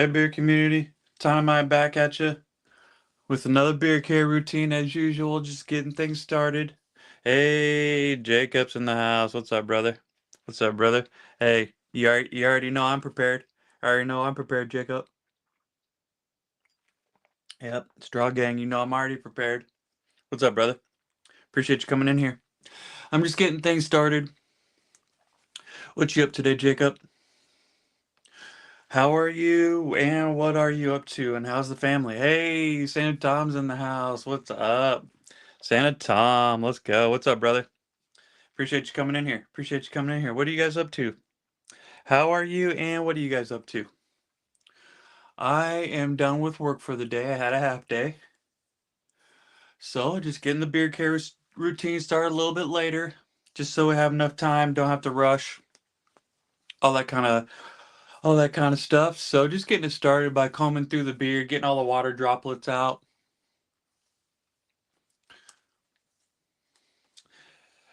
Hey, beer community. Time I back at you with another beer care routine as usual, just getting things started. Hey, Jacob's in the house. What's up, brother? What's up, brother? Hey, you already know I'm prepared. I already know I'm prepared, Jacob. Yep, Straw Gang, you know I'm already prepared. What's up, brother? Appreciate you coming in here. I'm just getting things started. What you up today, Jacob? How are you and what are you up to and how's the family? Hey, Santa Tom's in the house. What's up? Santa Tom, let's go. What's up, brother? Appreciate you coming in here. Appreciate you coming in here. What are you guys up to? How are you and what are you guys up to? I am done with work for the day. I had a half day. So just getting the beer care routine started a little bit later, just so we have enough time, don't have to rush, all that kind of all that kind of stuff. So just getting it started by combing through the beer, getting all the water droplets out.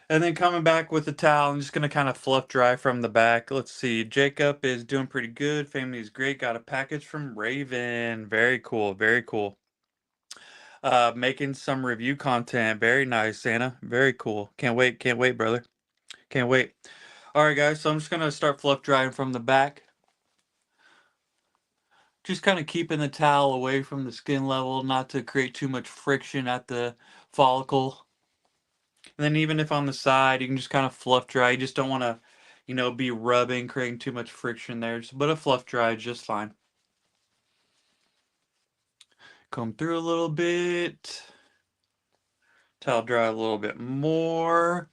And then coming back with the towel, I'm just gonna kind of fluff dry from the back. Let's see. Jacob is doing pretty good. Family is great. Got a package from Raven. Very cool. Very cool. Making some review content. Very nice, Santa. Very cool. Can't wait. Can't wait, brother. Can't wait. All right, guys. So I'm just gonna start fluff drying from the back. Just kind of keeping the towel away from the skin level, not to create too much friction at the follicle. And then even if on the side, you can just kind of fluff dry. You just don't want to, be rubbing, creating too much friction there. But a fluff dry is just fine. Comb through a little bit. Towel dry a little bit more.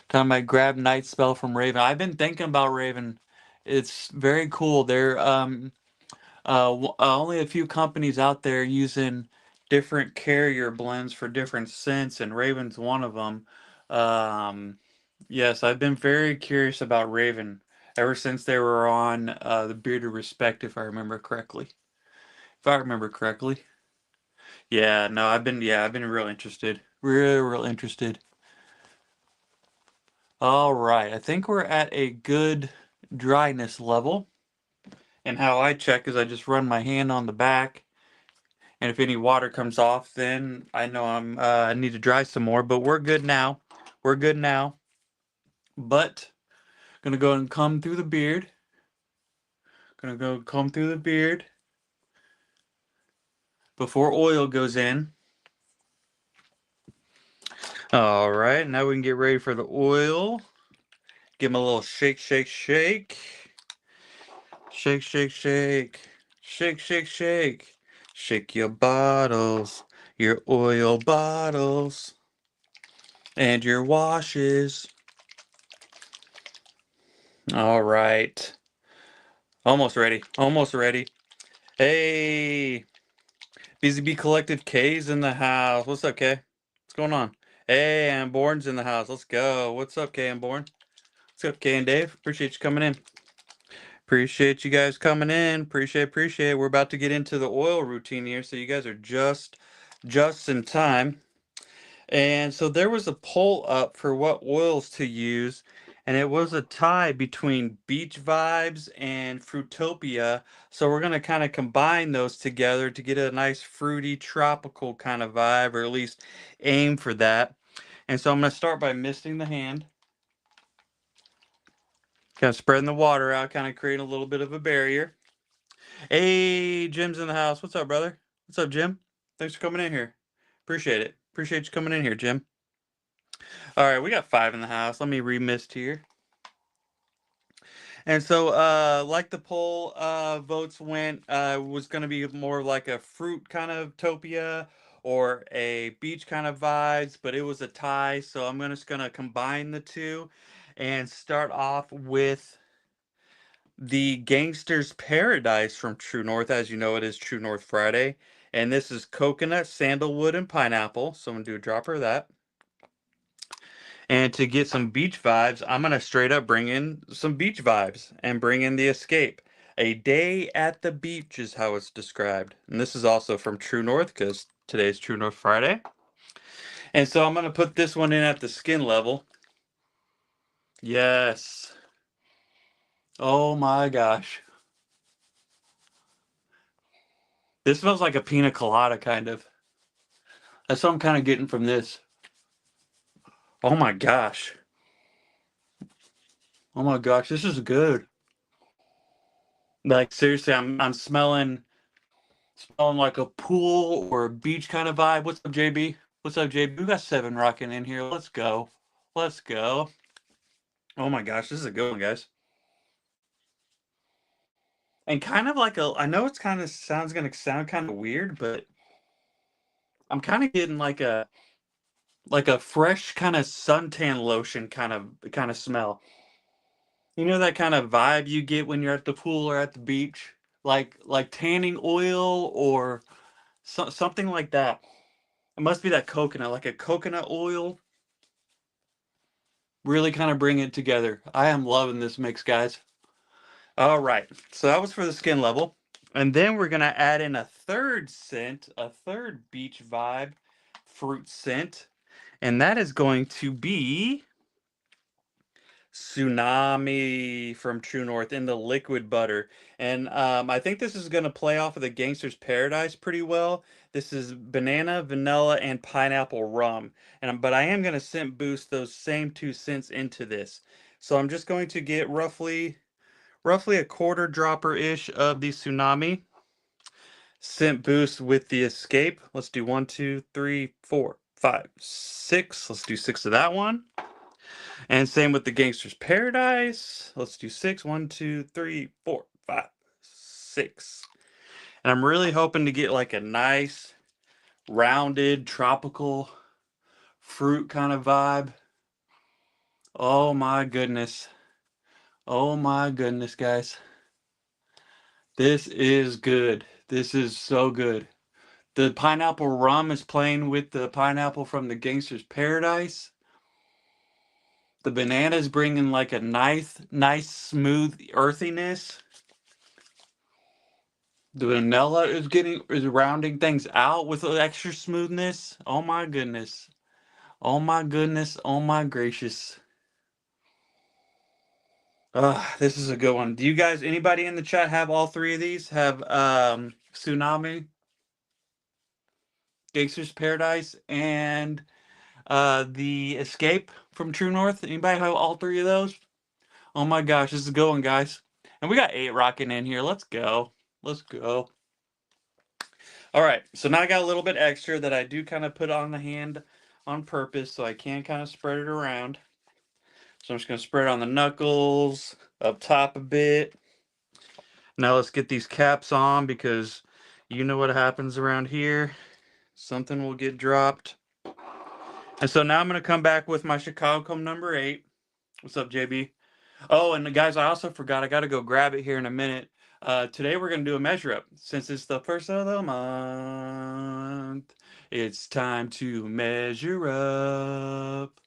Time I grab Night Spell from Raven. I've been thinking about Raven. It's very cool. They're only a few companies out there using different carrier blends for different scents, and Raven's one of them. Um, yes, I've been very curious about Raven ever since they were on the Bearded Respect, if I remember correctly. If I remember correctly. Yeah, no, I've been real interested. Real interested. All right, I think we're at a good dryness level. And how I check is I just run my hand on the back, and if any water comes off, then I know I need to dry some more. But we're good now. We're good now. But gonna go and comb through the beard. Gonna go comb through the beard before oil goes in. All right, now we can get ready for the oil. Give them a little shake, shake, shake. Shake, shake, shake. Shake, shake, shake. Shake your bottles, your oil bottles, and your washes. All right. Almost ready. Almost ready. Hey, Busy Bee Collective K's in the house. What's up, K? What's going on? Hey, and Born's in the house. Let's go. What's up, K and Born? What's up, K and Dave? Appreciate you coming in. Appreciate you guys coming in. Appreciate. We're about to get into the oil routine here, so you guys are just in time. And so there was a poll up for what oils to use, and it was a tie between Beach Vibes and Fruitopia. So we're gonna kind of combine those together to get a nice fruity tropical kind of vibe, or at least aim for that. And so I'm gonna start by misting the hand. Kind of spreading the water out, kind of creating a little bit of a barrier. Hey, Jim's in the house. What's up, brother? What's up, Jim? Thanks for coming in here. Appreciate it. Appreciate you coming in here, Jim. All right, we got 5 in the house. Let me remist here. And so, like the poll votes went, was going to be more like a fruit kind of topia or a beach kind of vibes, but it was a tie. So I'm just going to combine the two and start off with the Gangster's Paradise from True North. As you know, it is True North Friday. And this is coconut, sandalwood, and pineapple. So I'm going to do a dropper of that. And to get some beach vibes, I'm going to straight up bring in some beach vibes and bring in the Escape. A day at the beach is how it's described. And this is also from True North because today's True North Friday. And so I'm going to put this one in at the skin level. Yes. Oh my gosh. This smells like a pina colada, kind of. That's what I'm kind of getting from this. Oh my gosh. Oh my gosh, this is good. Like seriously, I'm smelling like a pool or a beach kind of vibe. What's up, JB? What's up, JB? We got 7 rocking in here. Let's go. Let's go. Oh my gosh, this is a good one, guys. And kind of like I know it's kind of gonna sound kind of weird, but I'm kind of getting like a fresh kind of suntan lotion kind of smell. You know that kind of vibe you get when you're at the pool or at the beach, like tanning oil or something like that. It must be that coconut, like a coconut oil. Really kind of bring it together. I am loving this mix, guys. All right, so that was for the skin level. And then we're gonna add in a third scent, a third beach vibe fruit scent. And that is going to be Tsunami from True North in the liquid butter. And I think this is going to play off of the Gangster's Paradise pretty well. This is banana, vanilla, and pineapple rum. But I am going to scent boost those same 2 scents into this. So I'm just going to get roughly a quarter dropper ish of the Tsunami scent boost with the Escape. Let's do 1, 2, 3, 4, 5, 6. Let's do 6 of that one. And same with the Gangster's Paradise. Let's do 6. 1, 2, 3, 4, 5, 6. And I'm really hoping to get like a nice, rounded, tropical fruit kind of vibe. Oh my goodness. Oh my goodness, guys. This is good. This is so good. The pineapple rum is playing with the pineapple from the Gangster's Paradise. The banana's bringing like a nice smooth earthiness. The vanilla is rounding things out with extra smoothness. Oh my goodness. Oh my goodness. Oh my gracious. This is a good one. Do you guys, anybody in the chat have all 3 of these? Have Tsunami, Gangster's Paradise, and the Escape from True North? Anybody have all 3 of those? Oh my gosh, this is a good one, guys. And we got 8 rocking in here. Let's go. Let's go. All right, so now I got a little bit extra that I do kind of put on the hand on purpose so I can kind of spread it around. So I'm just going to spread it on the knuckles, up top a bit. Now let's get these caps on because you know what happens around here. Something will get dropped. And so now I'm going to come back with my Chicago Comb number 8. What's up, JB? Oh, and guys, I also forgot. I got to go grab it here in a minute. Today we're going to do a measure up. Since it's the first of the month, it's time to measure up.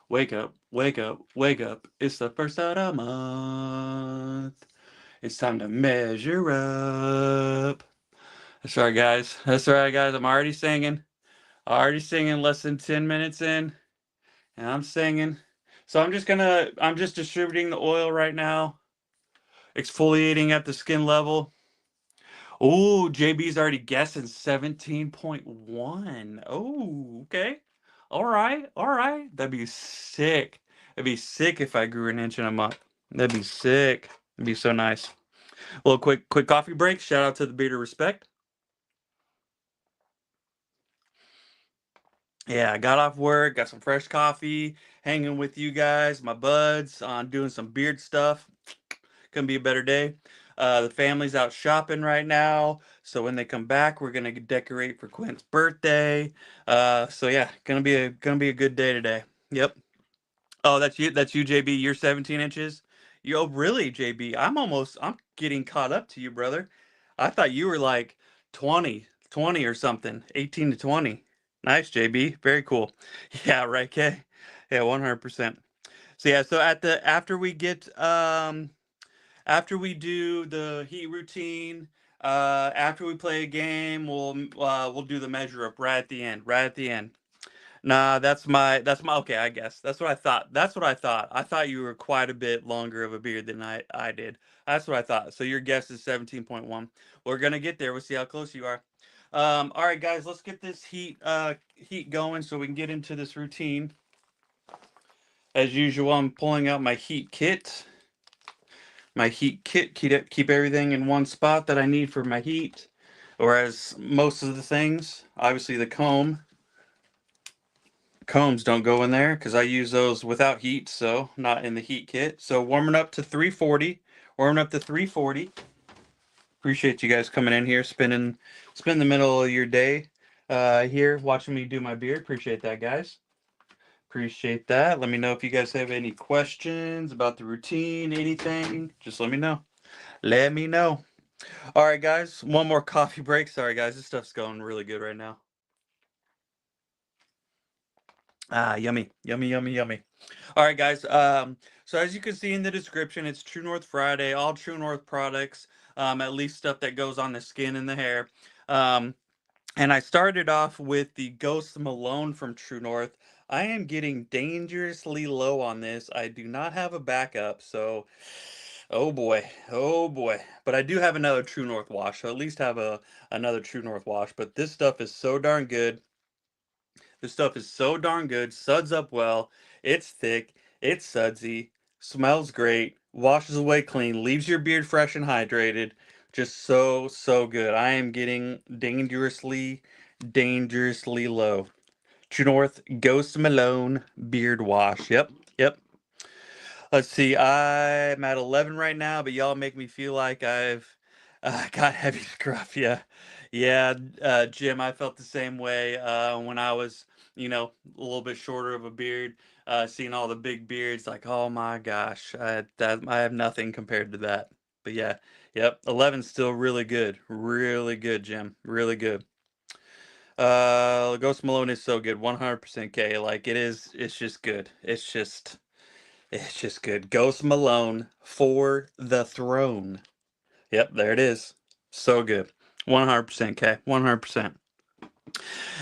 Wake up, wake up, wake up. It's the first of the month. It's time to measure up. That's right, guys. That's right, guys. I'm already singing. Already singing less than 10 minutes in. And I'm singing. So I'm just distributing the oil right now. Exfoliating at the skin level. Oh, JB's already guessing 17.1. Oh, okay. All right. All right. That'd be sick. It'd be sick if I grew an inch in a month. That'd be sick. It'd be so nice. A little quick coffee break. Shout out to the Beard of Respect. Yeah, I got off work, got some fresh coffee, hanging with you guys, my buds, on doing some beard stuff. Couldn't be a better day. The family's out shopping right now, so when they come back, we're gonna decorate for Quinn's birthday. So yeah, gonna be a good day today. Yep. Oh, that's you. That's you, JB. You're 17 inches. Yo, really, JB? I'm getting caught up to you, brother. I thought you were like 20 or something, 18 to 20. Nice, JB. Very cool. Yeah, right, Kay. Yeah, 100%. So yeah, so at the after we do the heat routine, after we play a game, we'll do the measure up right at the end. Right at the end. Nah, that's my okay, I guess. That's what I thought. That's what I thought. I thought you were quite a bit longer of a beard than I did. That's what I thought. So your guess is 17.1. We're gonna get there. We'll see how close you are. All right, guys, let's get this heat going so we can get into this routine. As usual, I'm pulling out my heat kit. My heat kit, keep everything in one spot that I need for my heat. Whereas most of the things, obviously the combs don't go in there because I use those without heat, so not in the heat kit. So warming up to 340. Warming up to 340. Appreciate you guys coming in here, spending the middle of your day here watching me do my beard. Appreciate that, guys. Appreciate that. Let me know if you guys have any questions about the routine, anything. Just let me know. Let me know. All right, guys. One more coffee break. Sorry, guys. This stuff's going really good right now. Ah, yummy, yummy, yummy, yummy. All right, guys. So as you can see in the description, it's True North Friday. All True North products, at least stuff that goes on the skin and the hair. Um, And I started off with the Ghost Malone from True North. I am getting dangerously low on this. I do not have a backup, so oh boy, oh boy. But I do have another True North wash, so at least have another True North wash. But this stuff is so darn good. This stuff is so darn good. Suds up well. It's thick. It's sudsy. Smells great. Washes away clean. Leaves your beard fresh and hydrated. Just so, so good. I am getting dangerously low. True North Ghost Malone Beard Wash. Yep, yep. Let's see. I'm at 11 right now, but y'all make me feel like I've got heavy scruff. Yeah, yeah. Jim, I felt the same way when I was, a little bit shorter of a beard. Seeing all the big beards, like, oh my gosh, I have nothing compared to that. But yeah, yep. 11's still really good, Jim. Really good. Ghost Malone is so good. 100% K. Like it is. It's just good. It's just good. Ghost Malone for the throne. Yep, there it is. So good. 100% K. 100%.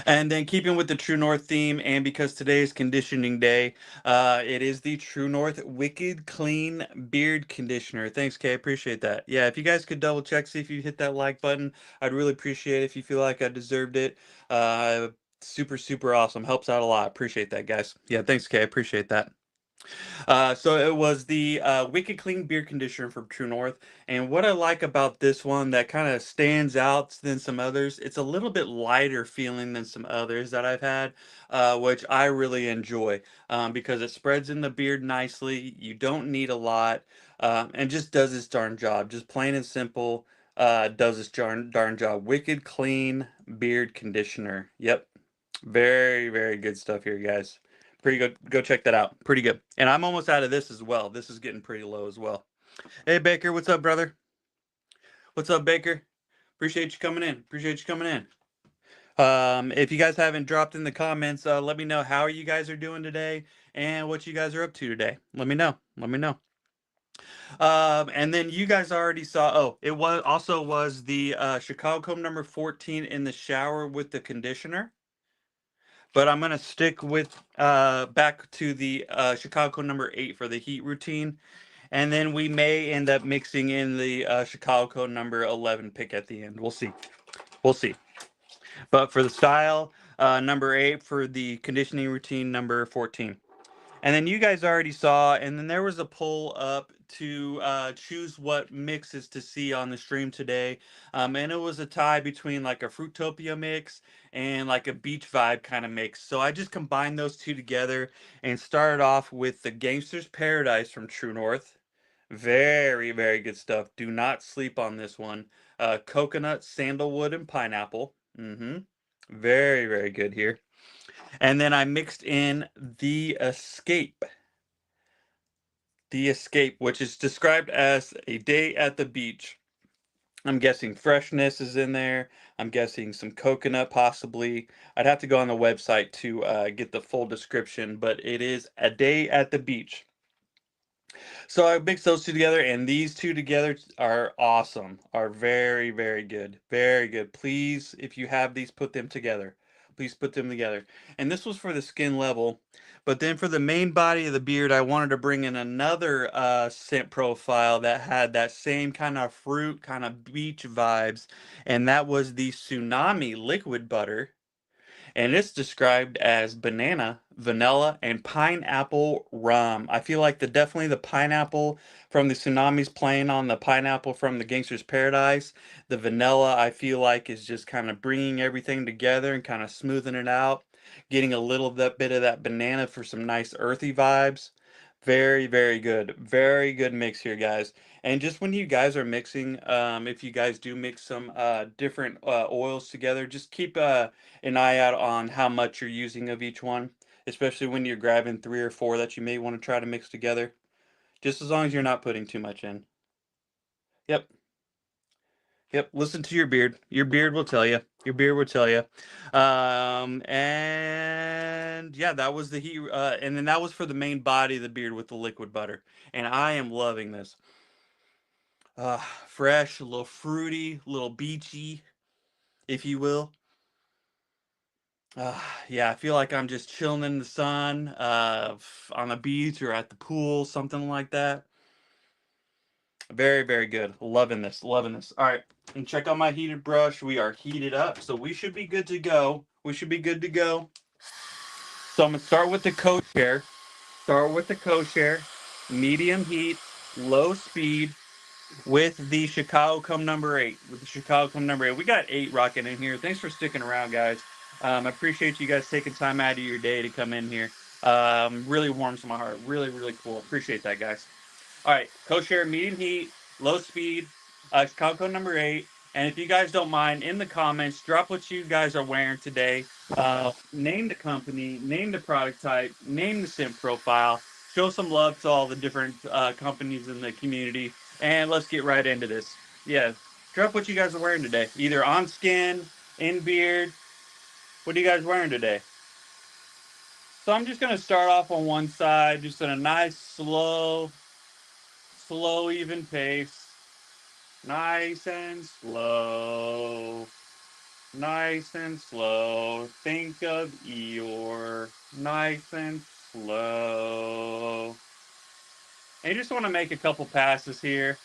And then keeping with the True North theme, and because today is conditioning day, it is the True North Wicked Clean Beard Conditioner. Thanks, Kay. Appreciate that. Yeah, if you guys could double check, see if you hit that like button, I'd really appreciate it if you feel like I deserved it. Super, super awesome. Helps out a lot. Appreciate that, guys. Yeah, thanks, Kay. Appreciate that. So it was the Wicked Clean Beard Conditioner from True North. And what I like about this one that kind of stands out than some others, it's a little bit lighter feeling than some others that I've had, which I really enjoy because it spreads in the beard nicely. You don't need a lot and just does its darn job. Just plain and simple does its darn job. Wicked Clean Beard Conditioner. Yep. Very, very good stuff here, guys. Pretty good. Go check that out. Pretty good. And I'm almost out of this as well. This is getting pretty low as well. Hey, Baker. What's up, brother? What's up, Baker? Appreciate you coming in. Appreciate you coming in. If you guys haven't dropped in the comments, let me know how you guys are doing today and what you guys are up to today. Let me know. Let me know. And then you guys already saw. Oh, it was the Chicago comb number 14 in the shower with the conditioner. But I'm gonna stick with back to the Chicago number 8 for the heat routine, and then we may end up mixing in the Chicago number 11 pick at the end. We'll see. We'll see. But for the style, number 8 for the conditioning routine, number 14. And then you guys already saw, and then there was a poll up to choose what mixes to see on the stream today. And it was a tie between like a Fruitopia mix and like a beach vibe kind of mix. So I just combined those two together and started off with the Gangster's Paradise from True North. Very, very good stuff. Do not sleep on this one. Coconut, sandalwood, and pineapple. Very, very good here. And then I mixed in the Escape. The Escape, which is described as a day at the beach. I'm guessing freshness is in there. I'm guessing some coconut possibly. I'd have to go on the website to get the full description, but it is a day at the beach. So I mixed those two together, and these two together are awesome. Are very, very good. Very good. Please, if you have these, put them together. Please put them together. And this was for the skin level. But then for the main body of the beard, I wanted to bring in another scent profile that had that same kind of fruit, kind of beach vibes. And that was the Tsunami Liquid Butter, and it's described as banana, vanilla, and pineapple rum. I feel like definitely the pineapple from the Tsunamis playing on the pineapple from the Gangster's Paradise. The vanilla I feel like is just kind of bringing everything together and kind of smoothing it out, getting a little bit of that banana for some nice earthy vibes. Very, very good. Very good mix here, guys. And just when you guys are mixing, if you guys do mix some different oils together, just keep an eye out on how much you're using of each one, especially when you're grabbing 3 or 4 that you may want to try to mix together. Just as long as you're not putting too much in. Yep. Yep. Listen to your beard. Your beard will tell you. Your beard will tell you. And yeah, that was the heat. And then that was for the main body of the beard with the liquid butter. And I am loving this. Fresh, a little fruity, a little beachy, if you will. Yeah, I feel like I'm just chilling in the sun, on the beach or at the pool, something like that. Very, very good. Loving this, loving this. All right, and check out my heated brush. We are heated up, so we should be good to go. We should be good to go. So I'm gonna start with the co-chair. Start with the co-chair. Medium heat, low speed, with the Chicago come number 8. With the Chicago come number 8. We got 8 rocking in here. Thanks for sticking around, guys. I appreciate you guys taking time out of your day to come in here. Really warms my heart. Really, really cool. Appreciate that, guys. All right, co-share, medium heat, low speed, Chicago number 8. And if you guys don't mind, in the comments, drop what you guys are wearing today. Name the company, name the product type, name the scent profile. Show some love to all the different companies in the community, and let's get right into this. Yeah, drop what you guys are wearing today, either on skin, in beard. What are you guys wearing today? So I'm just gonna start off on one side, just in a nice, slow, even pace. Nice and slow. Nice and slow. Think of Eeyore. Nice and slow. And you just want to make a couple passes here.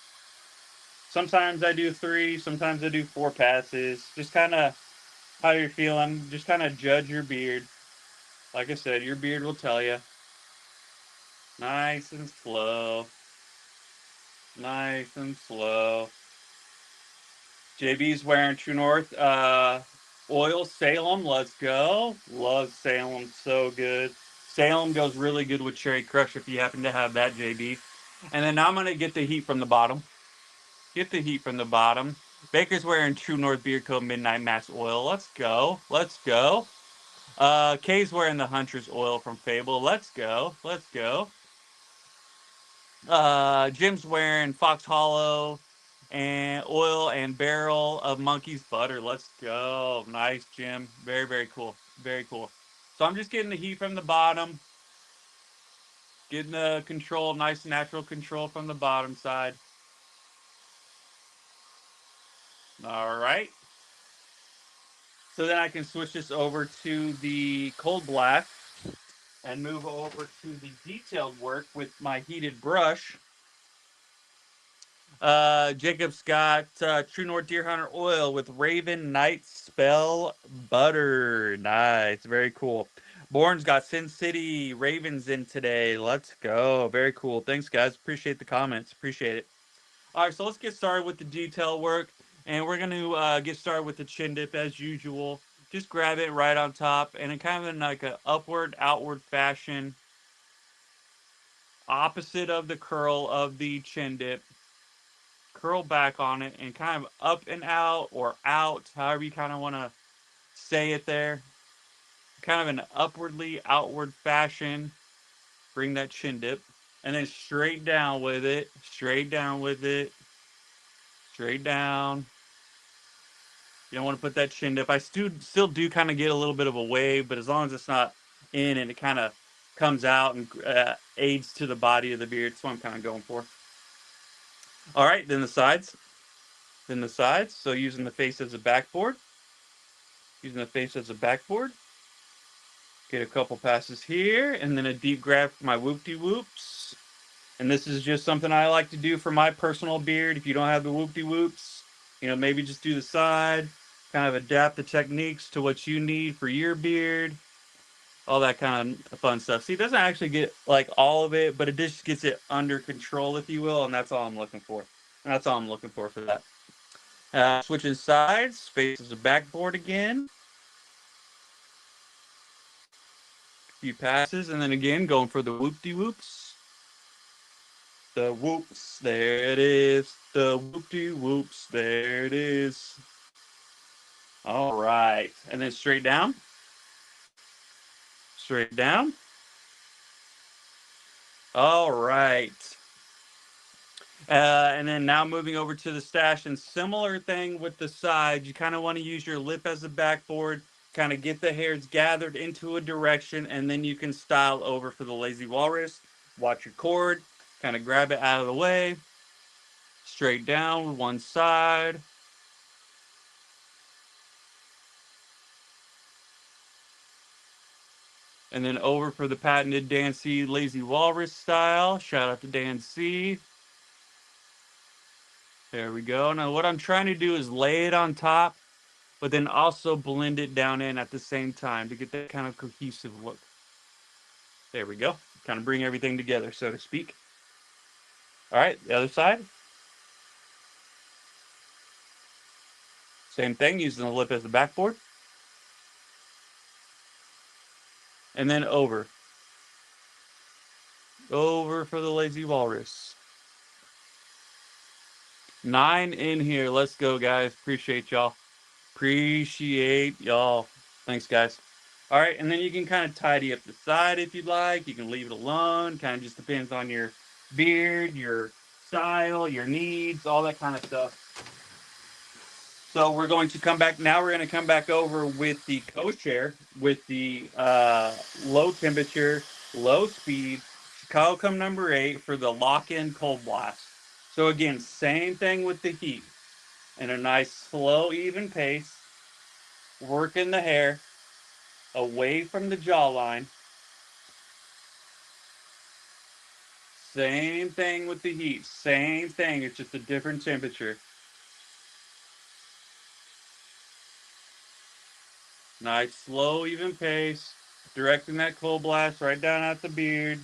Sometimes I do 3, sometimes I do 4 passes. Just kind of how you're feeling. Just kind of judge your beard. Like I said, your beard will tell you. Nice and slow. Nice and slow. JB's wearing True North oil Salem. Let's go. Love Salem. So good. Salem goes really good with Cherry Crush if you happen to have that, JB. And then I'm going to get the heat from the bottom. Get the heat from the bottom. Baker's wearing True North Beard Co. Midnight Mass Oil. Let's go. Let's go. Kay's wearing the Huntress Oil from Fable. Let's go. Let's go. Jim's wearing Fox Hollow and oil and barrel of Monkey's butter. Let's go. Nice, Jim. Very, very cool. Very cool. So I'm just getting the heat from the bottom, getting the control, nice natural control from the bottom side. All right. So then I can switch this over to the cold black and move over to the detailed work with my heated brush. Jacob's got True North Deer Hunter oil with Raven Night Spell butter. Nice, very cool. Bourne's got Sin City Ravens in today. Let's go. Very cool. Thanks, guys. Appreciate the comments. Appreciate it. All right, so let's get started with the detail work, and we're going to get started with the chin dip as usual. Just grab it right on top, and in kind of in like a upward, outward fashion, opposite of the curl of the chin dip. Curl back on it and kind of up and out or out, however you kind of want to say it there. Kind of an upwardly outward fashion. Bring that chin dip. And then straight down with it. Straight down with it. Straight down. You don't want to put that chin dip. I still do kind of get a little bit of a wave, but as long as it's not in and it kind of comes out and aids to the body of the beard, that's what I'm kind of going for. All right, then the sides. Then the sides. So using the face as a backboard. Using the face as a backboard. Get a couple passes here, and then a deep grab for my whoop-de-whoops. And this is just something I like to do for my personal beard. If you don't have the whoop-de-whoops, maybe just do the side, kind of adapt the techniques to what you need for your beard, all that kind of fun stuff. See, it doesn't actually get like all of it, but it just gets it under control, if you will, and that's all I'm looking for. And that's all I'm looking for that. Switching sides, faces the backboard again. Few passes, and then again going for the whoop-de-whoops. The whoops, there it is. The whoop-de-whoops, there it is. All right, and then straight down. Straight down. All right. And then now moving over to the stash, and similar thing with the sides. You kind of want to use your lip as a backboard, kind of get the hairs gathered into a direction, and then you can style over for the lazy walrus. Watch your cord, kind of grab it out of the way. Straight down, one side. And then over for the patented Dan C lazy walrus style. Shout out to Dan C. There we go. Now what I'm trying to do is lay it on top, but then also blend it down in at the same time to get that kind of cohesive look. There we go. Kind of bring everything together, so to speak. All right, the other side. Same thing, using the lip as the backboard. And then over. Over for the lazy walrus. 9 in here. Let's go, guys. Appreciate y'all. Appreciate y'all. Thanks, guys. All right, and then you can kind of tidy up the side if you'd like. You can leave it alone. Kind of just depends on your beard, your style, your needs, all that kind of stuff. So we're going to come back now. We're going to come back over with the co-chair with the low temperature, low speed Chicago Come number 8 for the lock-in cold blast. So again, same thing with the heat. And a nice slow, even pace. Working the hair away from the jawline. Same thing with the heat. Same thing. It's just a different temperature. Nice, slow, even pace. Directing that cold blast right down at the beard.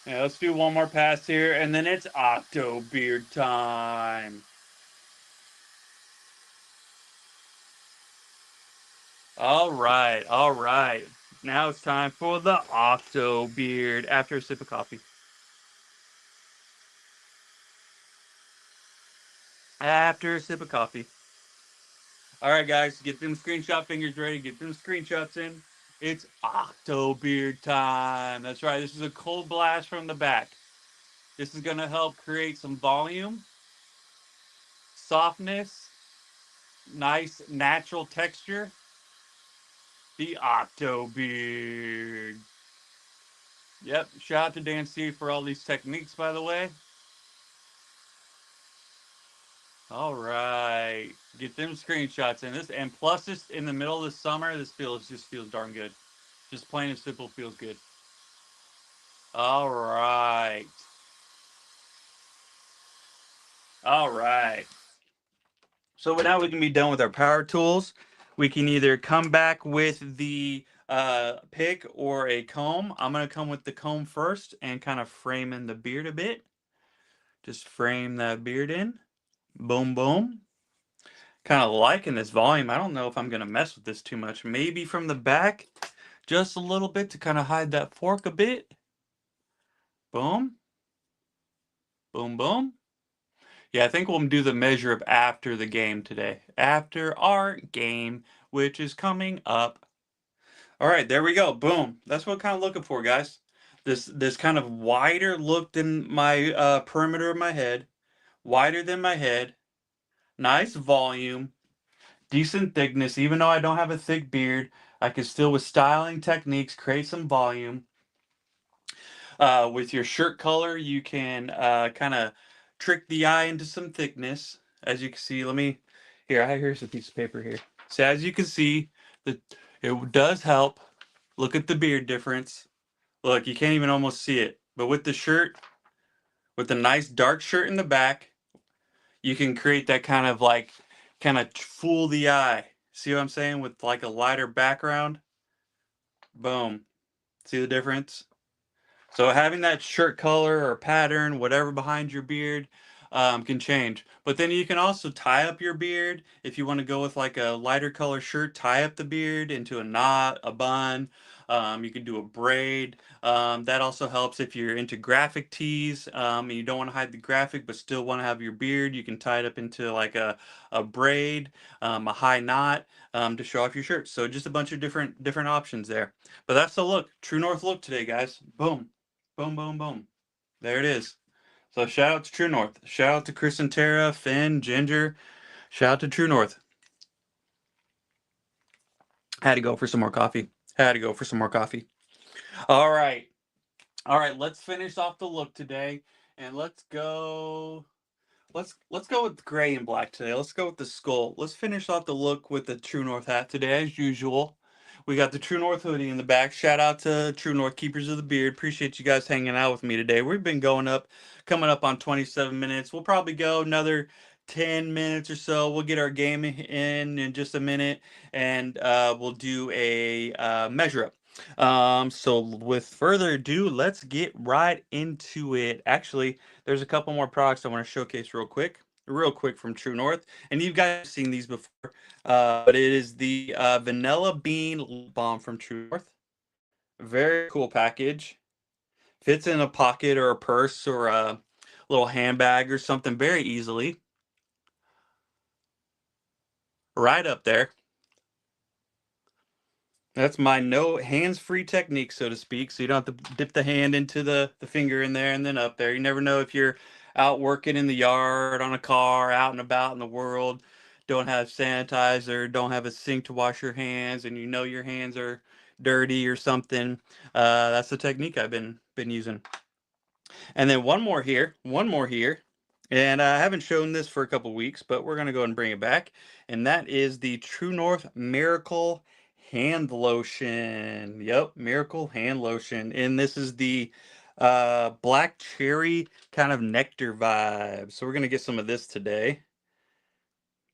Yeah, let's do one more pass here, and then it's Octo Beard time. All right, all right. Now it's time for the Octo Beard after a sip of coffee. After a sip of coffee. All right, guys, get them screenshot fingers ready. Get them screenshots in. It's Octo Beard time. That's right. This is a cold blast from the back. This is going to help create some volume, softness, nice natural texture. The Octo Beard. Yep. Shout out to Dan C for all these techniques, by the way. All right. Get them screenshots in this. And plus, this in the middle of the summer, this just feels darn good. Just plain and simple feels good. All right. All right. So now we can be done with our power tools. We can either come back with the pick or a comb. I'm going to come with the comb first and kind of frame in the beard a bit. Just frame that beard in. Boom, boom. Kind of liking this volume. I don't know if I'm going to mess with this too much. Maybe from the back, just a little bit to kind of hide that fork a bit. Boom. Boom, boom. Yeah, I think we'll do the measure up after the game today. After our game, which is coming up. All right, there we go. Boom. That's what I'm kind of looking for, guys. This kind of wider look than my perimeter of my head. Wider than my head. Nice volume. Decent thickness. Even though I don't have a thick beard, I can still, with styling techniques, create some volume. With your shirt color, you can kind of trick the eye into some thickness. As you can see, here's a piece of paper here. So as you can see, the it does help. Look at the beard difference. Look, you can't even almost see it. But with the shirt, with the nice dark shirt in the back, you can create that kind of fool the eye. See what I'm saying? With like a lighter background. Boom. See the difference? So having that shirt color or pattern, whatever behind your beard, can change. But then you can also tie up your beard if you want to go with like a lighter color shirt. Tie up the beard into a knot, a bun. You can do a braid. That also helps if you're into graphic tees and you don't want to hide the graphic but still want to have your beard. You can tie it up into like a braid, a high knot to show off your shirt. So just a bunch of different options there. But that's the look. True North look today, guys. Boom. Boom, boom, boom. There it is. So shout out to True North. Shout out to Chris and Tara, Finn, Ginger. Shout out to True North. Had to go for some more coffee. Had to go for some more coffee. All right. All right, let's finish off the look today. And let's go with gray and black today. Let's go with the skull. Let's finish off the look with the True North hat today, as usual. We got the True North hoodie in the back. Shout out to True North Keepers of the Beard. Appreciate you guys hanging out with me today. We've been coming up on 27 minutes. We'll probably go another 10 minutes or so. We'll get our game in just a minute, and we'll do a measure up. So with further ado, let's get right into it. Actually, there's a couple more products I want to showcase real quick from True North. And you guys have seen these before, but it is the Vanilla Bean Lip Balm from True North. Very cool package. Fits in a pocket or a purse or a little handbag or something very easily. Right up there. That's my no hands-free technique, so to speak. So you don't have to dip the hand into the finger in there and then up there. You never know if you're out working in the yard, on a car, out and about in the world, don't have sanitizer, don't have a sink to wash your hands, and you know your hands are dirty or something. That's the technique I've been using. And then one more here. And I haven't shown this for a couple weeks, but we're going to go and bring it back. And that is the True North Miracle Hand Lotion. Yep, Miracle Hand Lotion. And this is the black cherry kind of nectar vibe. So we're going to get some of this today.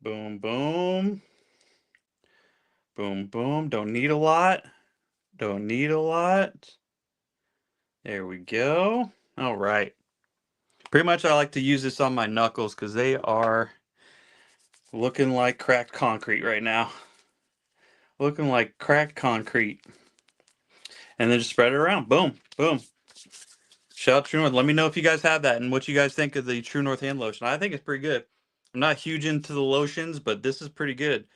Boom, boom. Boom, boom. Don't need a lot. Don't need a lot. There we go. All right. Pretty much I like to use this on my knuckles because they are looking like cracked concrete right now. Looking like cracked concrete. And then just spread it around. Boom, boom. Shout out True North. Let me know if you guys have that and what you guys think of the True North hand lotion. I think it's pretty good. I'm not huge into the lotions, but this is pretty good.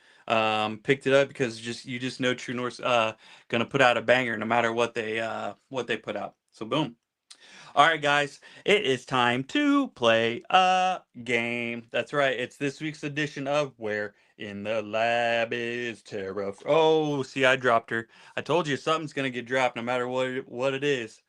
Picked it up because you just know True North's gonna put out a banger no matter what they put out. So boom. All right, guys, it is time to play a game. That's right, it's this week's edition of Where in the Lab is Tara. Oh, see, I dropped her. I told you something's gonna get dropped no matter what it is.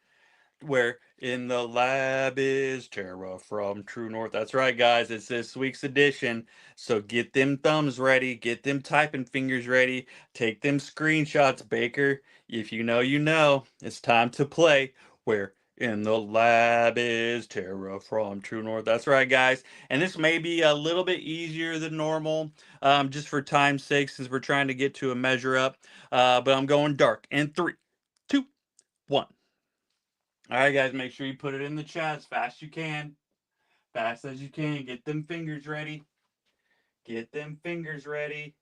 Where in the Lab is Tara from True North. That's right, guys. It's this week's edition. So get them thumbs ready. Get them typing fingers ready. Take them screenshots, Baker. If you know, you know. It's time to play. Where in the Lab is Tara from True North. That's right, guys. And this may be a little bit easier than normal, just for time's sake, since we're trying to get to a measure up. But I'm going dark. In 3, 2, 1. All right, guys, make sure you put it in the chat as fast as you can. Fast as you can. Get them fingers ready. Get them fingers ready.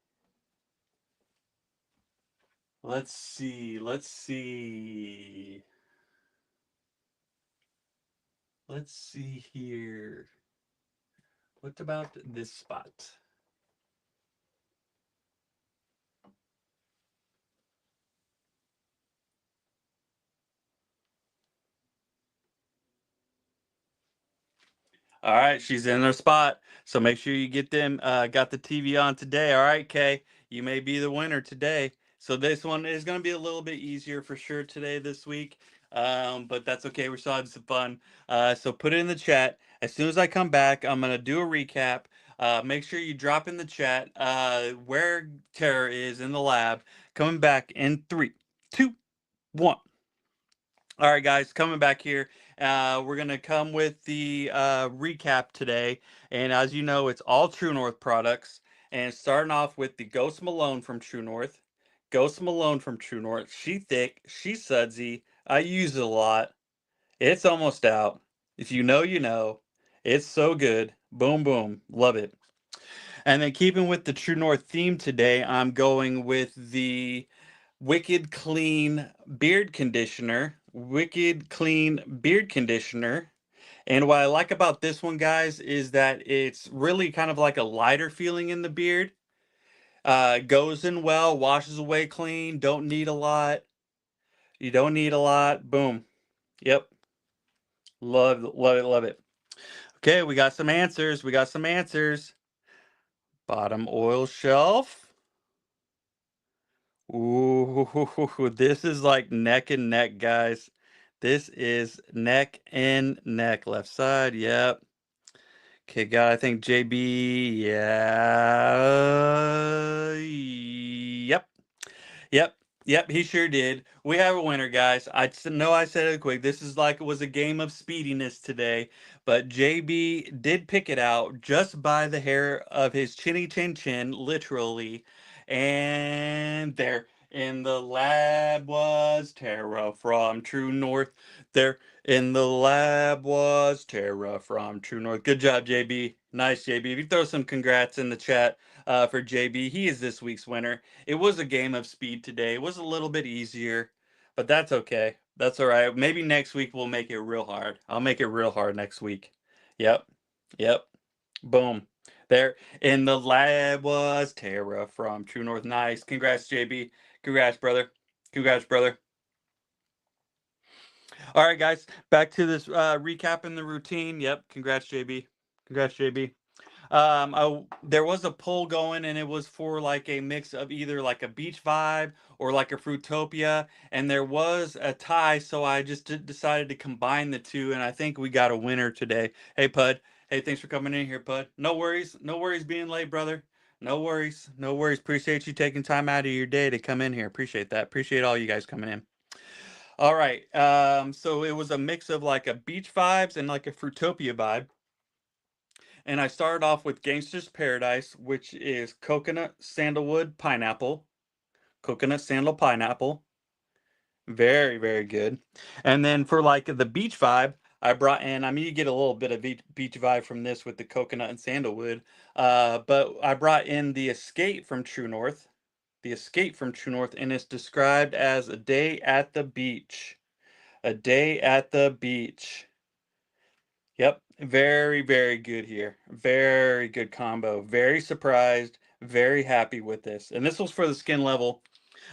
Let's see. Let's see. Let's see here. What about this spot? All right, she's in her spot. So make sure you get them got the TV on today. All right, Kay. You may be the winner today. So this one is going to be a little bit easier for sure today this week. But that's okay. We're still having some fun. So put it in the chat. As soon as I come back, I'm gonna do a recap. Make sure you drop in the chat where Tara is in the lab. Coming back in 3, 2, 1. All right, guys, coming back here. We're going to come with the recap today. And as you know, it's all True North products. And starting off with the Ghost Malone from True North. Ghost Malone from True North. She thick. She sudsy. I use it a lot. It's almost out. If you know, you know. It's so good. Boom, boom. Love it. And then keeping with the True North theme today, I'm going with the Wicked Clean Beard Conditioner. Wicked Clean Beard Conditioner. And what I like about this one, guys, is that it's really kind of like a lighter feeling in the beard. Goes in well, washes away clean, don't need a lot. You don't need a lot. Boom. Yep. Love, love it, love it. Okay, we got some answers. We got some answers. Bottom oil shelf. Ooh, this is like neck and neck, guys. This is neck and neck. Left side, yep. Okay, I think JB, yeah. Yep. Yep. Yep, he sure did. We have a winner, guys. Know I said it quick. This is like it was a game of speediness today, but JB did pick it out just by the hair of his chinny chin chin, literally. And there in the lab was Tara from True North. There in the lab was Tara from True North. Good job, JB. Nice, JB. If you throw some congrats in the chat for JB, he is this week's winner. It was a game of speed today. It was a little bit easier, but that's okay. That's all right. Maybe next week we'll make it real hard. I'll make it real hard next week. Yep. Yep. Boom. There in the lab was Tara from True North. Nice. Congrats, JB. Congrats, brother. Congrats, brother. All right, guys. Back to this recap in the routine. Yep. Congrats, JB. Congrats, JB. There was a poll going, and it was for like a mix of either like a beach vibe or like a Fruitopia, and there was a tie, so I just decided to combine the two, and I think we got a winner today. Hey, Pud. Hey, thanks for coming in here, Pud. No worries. No worries being late, brother. No worries. No worries. Appreciate you taking time out of your day to come in here. Appreciate that. Appreciate all you guys coming in. All right. So it was a mix of like a beach vibes and like a Fruitopia vibe. And I started off with Gangster's Paradise, which is coconut, sandalwood, pineapple. Coconut, sandal, pineapple. Very, very good. And then for like the beach vibe, I brought in, I mean, you get a little bit of beach vibe from this with the coconut and sandalwood. But I brought in the Escape from True North. The Escape from True North, and it's described as a day at the beach. A day at the beach. Yep, very, very good here. Very good combo. Very surprised, very happy with this. And this was for the skin level.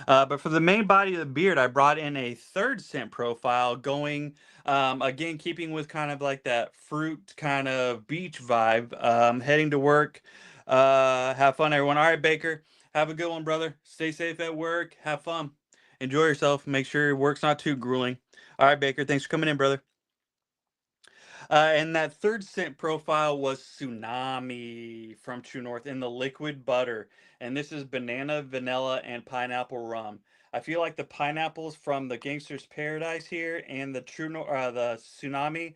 But for the main body of the beard, I brought in a third scent profile going, again, keeping with kind of like that fruit kind of beach vibe. Heading to work. Have fun, everyone. All right, Baker, have a good one, brother. Stay safe at work. Have fun. Enjoy yourself. Make sure your work's not too grueling. All right, Baker, thanks for coming in, brother. And that third scent profile was Tsunami from True North in the liquid butter. And this is banana, vanilla, and pineapple rum. I feel like the pineapples from the Gangster's Paradise here and the the Tsunami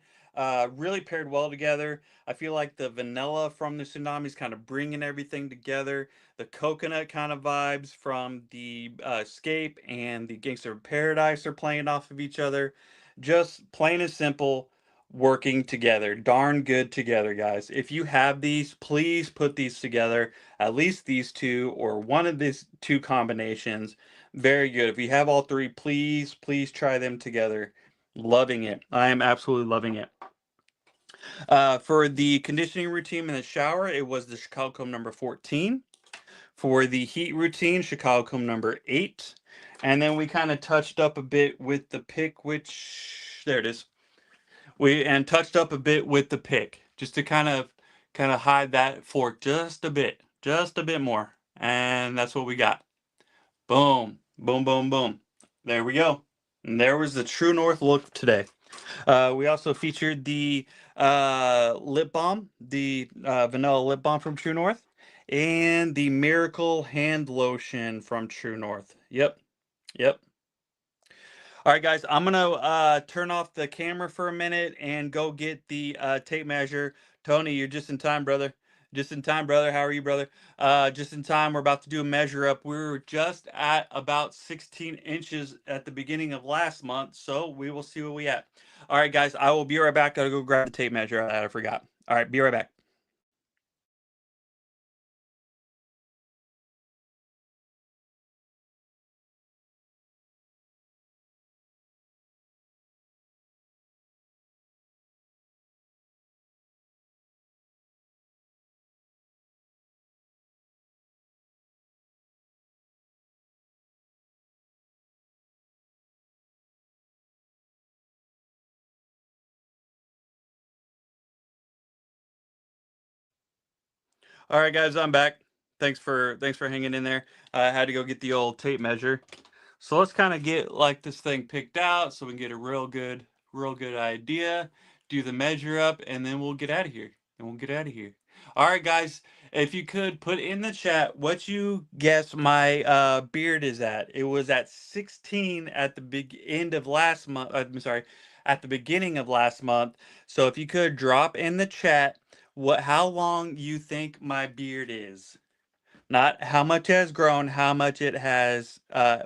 really paired well together. I feel like the vanilla from the Tsunami is kind of bringing everything together. The coconut kind of vibes from the Escape and the Gangster Paradise are playing off of each other. Just plain and simple working together. Darn good together, guys. If you have these, please put these together. At least these two or one of these two combinations. Very good. If you have all three, please, please try them together. Loving it. I am absolutely loving it. For the conditioning routine in the shower, it was the Chicago Comb number 14. For the heat routine, Chicago Comb number 8. And then we kind of touched up a bit with the pick, which, there it is. We and touched up a bit with the pick just to kind of hide that fork just a bit more, and that's what we got. Boom, boom, boom, boom. There we go. And there was the True North look today. We also featured the lip balm, the vanilla lip balm from True North, and the Miracle Hand Lotion from True North. Yep, yep. All right, guys, I'm gonna turn off the camera for a minute and go get the tape measure. Tony, you're just in time, brother. Just in time, brother. How are you, brother? Just in time. We're about to do a measure up. We were just at about 16 inches at the beginning of last month, so we will see where we at. All right, guys, I will be right back. Gotta go grab the tape measure. I forgot. All right, be right back. All right, guys, I'm back. Thanks for hanging in there. I had to go get the old tape measure. So let's kind of get like this thing picked out so we can get a real good idea. Do the measure up, and then we'll get out of here. And we'll get out of here. All right, guys. If you could put in the chat what you guess my beard is at. It was at 16 at the big end of last month. I'm sorry, at the beginning of last month. So if you could drop in the chat how long you think my beard is. Not how much it has grown, how much it is, how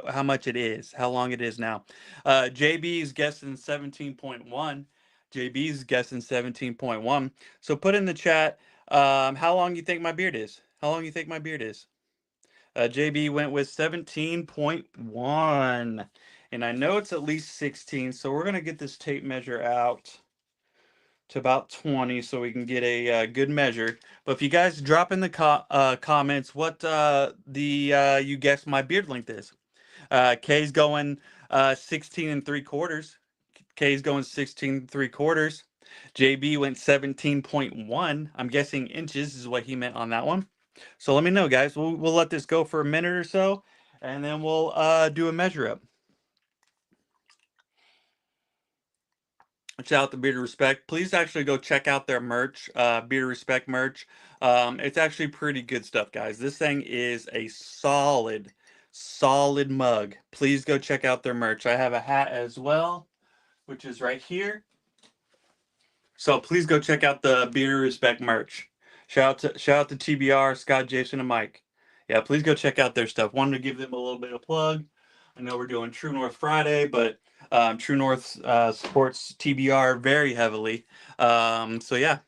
long it is now. JB's guessing 17.1. JB's guessing 17.1. So put in the chat how long you think my beard is. How long you think my beard is. JB went with 17.1. And I know it's at least 16, so we're going to get this tape measure out to about 20 so we can get a good measure. But if you guys drop in the comments what you guess my beard length is. K's going 16 and 3/4. K's going 16 and 3/4. JB went 17.1. I'm guessing inches is what he meant on that one. So let me know, guys. We'll let this go for a minute or so, and then we'll do a measure up. Shout out to Beard of Respect. Please actually go check out their merch, Beard of Respect merch. It's actually pretty good stuff, guys. This thing is a solid mug. Please go check out their merch. I have a hat as well, which is right here. So please go check out the Beard of Respect merch. Shout out to TBR, Scott, Jason, and Mike. Yeah, please go check out their stuff. Wanted to give them a little bit of plug. I know we're doing True North Friday, but True North supports TBR very heavily. So yeah.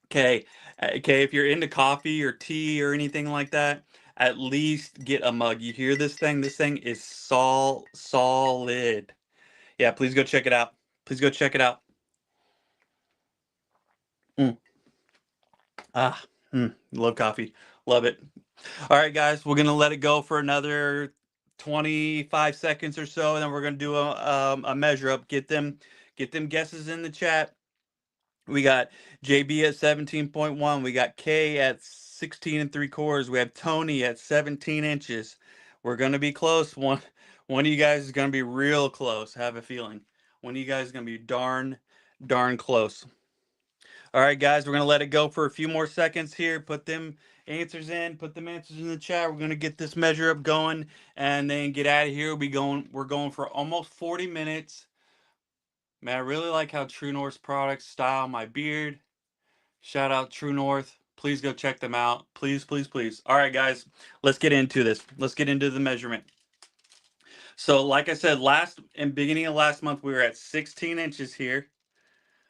Okay. Okay, if you're into coffee or tea or anything like that, at least get a mug. You hear this thing? This thing is solid. Yeah, please go check it out. Please go check it out. Mm. Love coffee. Love it. All right, guys, we're gonna let it go for another 25 seconds or so, and then we're gonna do a measure up. Get them guesses in the chat. We got JB at 17.1. We got K at 16 and 3/4. We have Tony at 17 inches. We're gonna be close. One of you guys is gonna be real close. I have a feeling. One of you guys is gonna be darn close. All right, guys, we're gonna let it go for a few more seconds here. Put them answers in. Put them answers in the chat. We're gonna get this measure up going, and then get out of here. We're going for almost 40 minutes. Man, I really like how True North's products style my beard. Shout out True North. Please go check them out. Please, please, please. All right, guys, let's get into this. Let's get into the measurement. So, like I said, beginning of last month, we were at 16 inches here.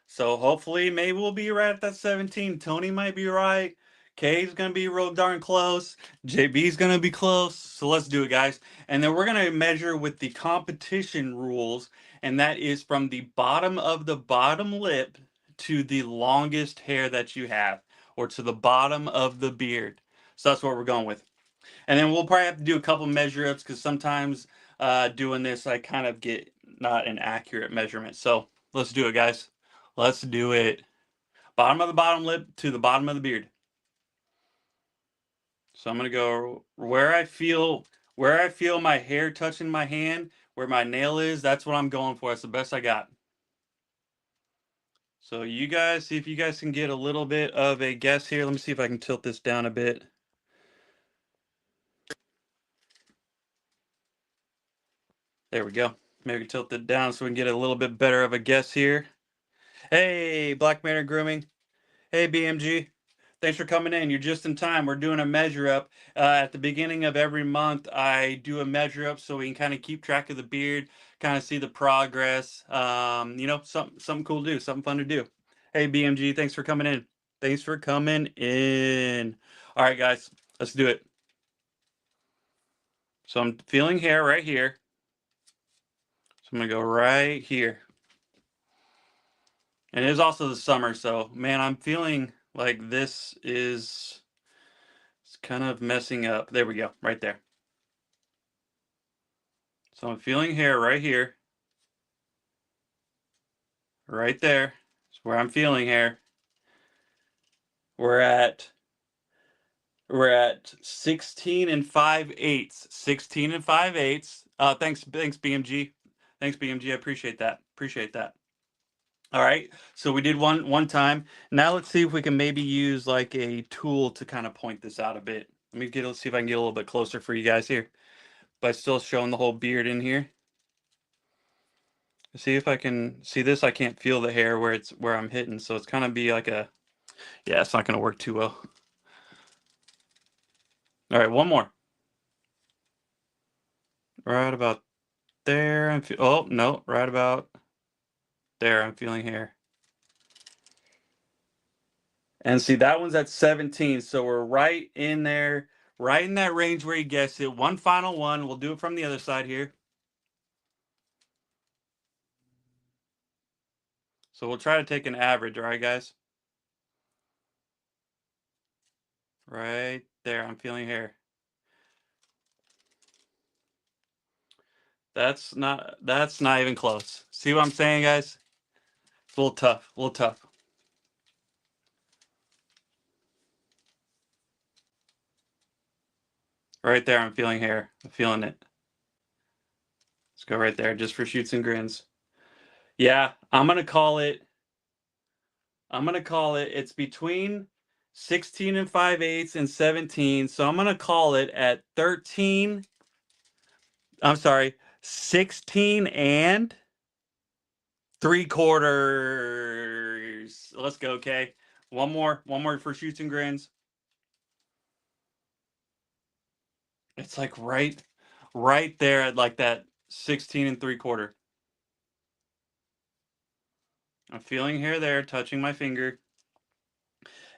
So hopefully, maybe we'll be right at that 17. Tony might be right. K's gonna be real darn close. JB's gonna be close. So let's do it, guys. And then we're gonna measure with the competition rules, and that is from the bottom of the bottom lip to the longest hair that you have, or to the bottom of the beard. So that's what we're going with. And then we'll probably have to do a couple measure ups because sometimes doing this, I kind of get not an accurate measurement. So let's do it, guys. Let's do it. Bottom of the bottom lip to the bottom of the beard. So I'm gonna go where I feel my hair touching my hand, where my nail is. That's what I'm going for. That's the best I got. So you guys, see if you guys can get a little bit of a guess here. Let me see if I can tilt this down a bit. There we go. Maybe tilt it down so we can get a little bit better of a guess here. Hey, Black Manor Grooming. Hey, BMG. Thanks for coming in. You're just in time. We're doing a measure up. At the beginning of every month, I do a measure up so we can kind of keep track of the beard, kind of see the progress. Something cool to do, something fun to do. Hey, BMG, thanks for coming in. Thanks for coming in. All right, guys, let's do it. So I'm feeling hair right here. So I'm going to go right here. And it is also the summer, so man, I'm feeling like this is it's kind of messing up. There we go, right there. So I'm feeling hair right here, right there. That's where I'm feeling hair. We're at 16 and 5/8. 16 and 5/8. Thanks BMG. Thanks BMG. I appreciate that. Appreciate that. All right. So we did one time. Now let's see if we can maybe use like a tool to kind of point this out a bit. Let's see if I can get a little bit closer for you guys here. But still showing the whole beard in here. See if I can see this. I can't feel the hair where I'm hitting, so it's kind of be like a, yeah, it's not going to work too well. All right, one more. Right about there. Oh no, right about there. I'm feeling hair. And see, that one's at 17, so we're right in there, right in that range where you guessed it. One final one. We'll do it from the other side here. So we'll try to take an average, all right, guys? Right there, I'm feeling hair. That's not even close. See what I'm saying, guys? It's a little tough, a little tough. Right there, I'm feeling hair. I'm feeling it. Let's go right there, just for shoots and grins. Yeah, I'm gonna call it. It's between 16 and 5/8 and 17. So I'm gonna call it at 13. I'm sorry, 16 and 3/4. Let's go, okay. One more for shoots and grins. It's like right there at like that 16 and 3/4. I'm feeling hair there, touching my finger.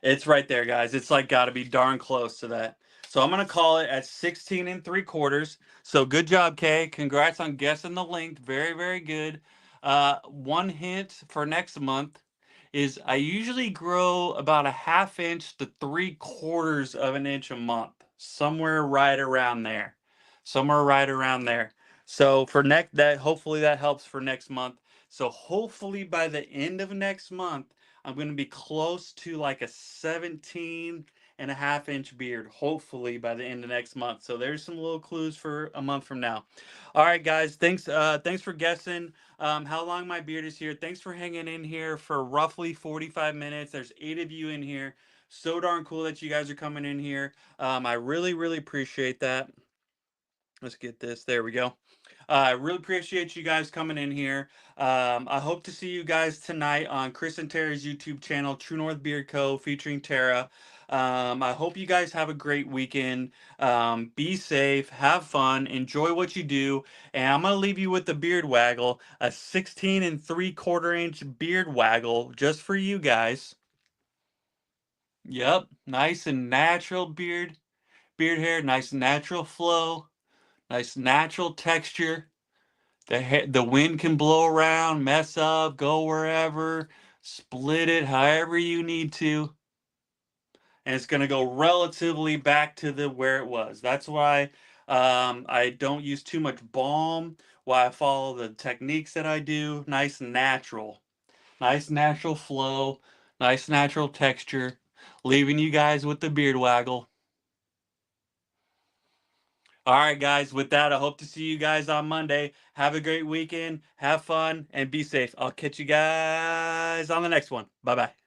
It's right there, guys. It's like got to be darn close to that. So I'm going to call it at 16 and 3/4. So good job, Kay. Congrats on guessing the length. Very, very good. One hint for next month is I usually grow about a 1/2 inch to 3/4 of an inch a month. Somewhere right around there. Somewhere right around there. So for next that hopefully that helps for next month. So hopefully by the end of next month I'm going to be close to like a 17.5 inch beard, hopefully by the end of next month. So there's some little clues for a month from now. All right, guys. Thanks for guessing how long my beard is here. Thanks for hanging in here for roughly 45 minutes. There's 8 of you in here. So darn cool that you guys are coming in here. I really, really appreciate that. Let's get this. There we go. I really appreciate you guys coming in here. I hope to see you guys tonight on Chris and Tara's YouTube channel, True North Beard Co. featuring Tara. I hope you guys have a great weekend. Be safe, have fun, enjoy what you do. And I'm going to leave you with the beard waggle, a 16 and 3/4 inch beard waggle just for you guys. Yep, nice and natural beard hair, nice natural flow. Nice natural texture. The wind can blow around, mess up, go wherever, split it however you need to, and it's going to go relatively back to the where it was. That's why I don't use too much balm. Why I follow the techniques that I do. Nice natural flow, nice natural texture. Leaving you guys with the beard waggle. All right, guys. With that, I hope to see you guys on Monday. Have a great weekend. Have fun and be safe. I'll catch you guys on the next one. Bye bye.